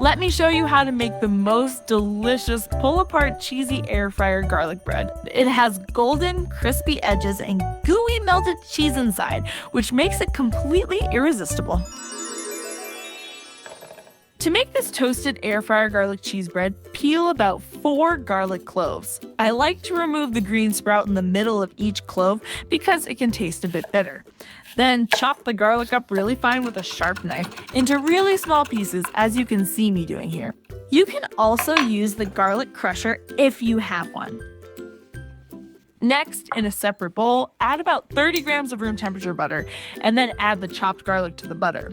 Let me show you how to make the most delicious pull-apart cheesy air fryer garlic bread. It has golden, crispy edges and gooey melted cheese inside, which makes it completely irresistible. To make this toasted air fryer garlic cheese bread, peel about 4 garlic cloves. I like to remove the green sprout in the middle of each clove because it can taste a bit bitter. Then chop the garlic up really fine with a sharp knife into really small pieces, as you can see me doing here. You can also use the garlic crusher if you have one. Next, in a separate bowl, add about 30 grams of room temperature butter, and then add the chopped garlic to the butter.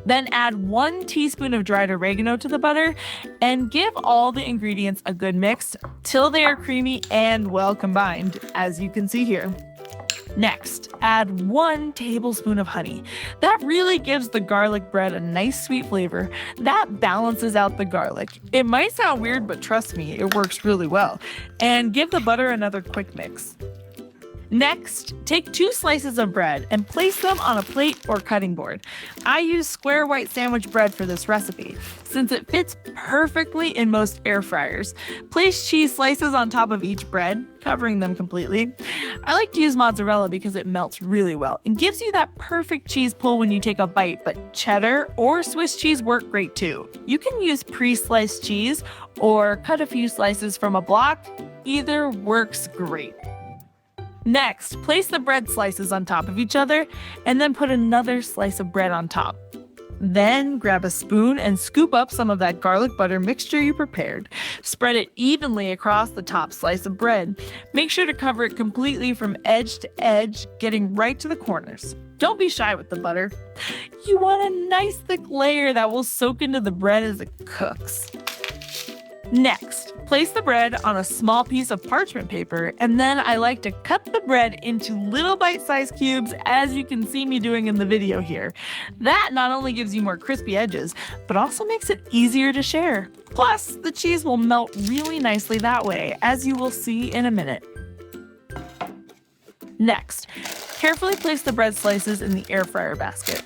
Then add 1 teaspoon of dried oregano to the butter and give all the ingredients a good mix till they are creamy and well combined, as you can see here. Next, add 1 tablespoon of honey. That really gives the garlic bread a nice sweet flavor that balances out the garlic. It might sound weird, but trust me, it works really well. And give the butter another quick mix. Next, take 2 slices of bread and place them on a plate or cutting board. I use square white sandwich bread for this recipe, since it fits perfectly in most air fryers. Place cheese slices on top of each bread, covering them completely. I like to use mozzarella because it melts really well and gives you that perfect cheese pull when you take a bite, but cheddar or Swiss cheese work great too. You can use pre-sliced cheese or cut a few slices from a block. Either works great. Next, place the bread slices on top of each other and then put another slice of bread on top. Then grab a spoon and scoop up some of that garlic butter mixture you prepared. Spread it evenly across the top slice of bread. Make sure to cover it completely from edge to edge, getting right to the corners. Don't be shy with the butter. You want a nice thick layer that will soak into the bread as it cooks. Next, place the bread on a small piece of parchment paper, and then I like to cut the bread into little bite-sized cubes, as you can see me doing in the video here. That not only gives you more crispy edges, but also makes it easier to share. Plus, the cheese will melt really nicely that way, as you will see in a minute. Next, carefully place the bread slices in the air fryer basket,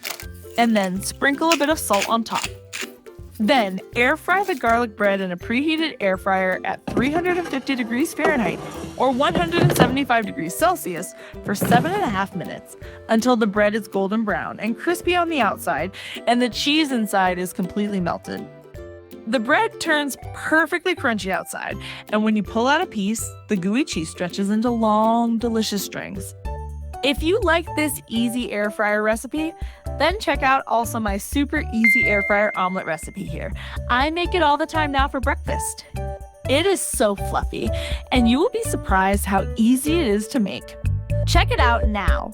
and then sprinkle a bit of salt on top. Then, air fry the garlic bread in a preheated air fryer at 350 degrees Fahrenheit or 175 degrees Celsius for 7.5 minutes until the bread is golden brown and crispy on the outside and the cheese inside is completely melted. The bread turns perfectly crunchy outside, and when you pull out a piece, the gooey cheese stretches into long, delicious strings. If you like this easy air fryer recipe, then check out also my super easy air fryer omelet recipe here. I make it all the time now for breakfast. It is so fluffy, and you will be surprised how easy it is to make. Check it out now.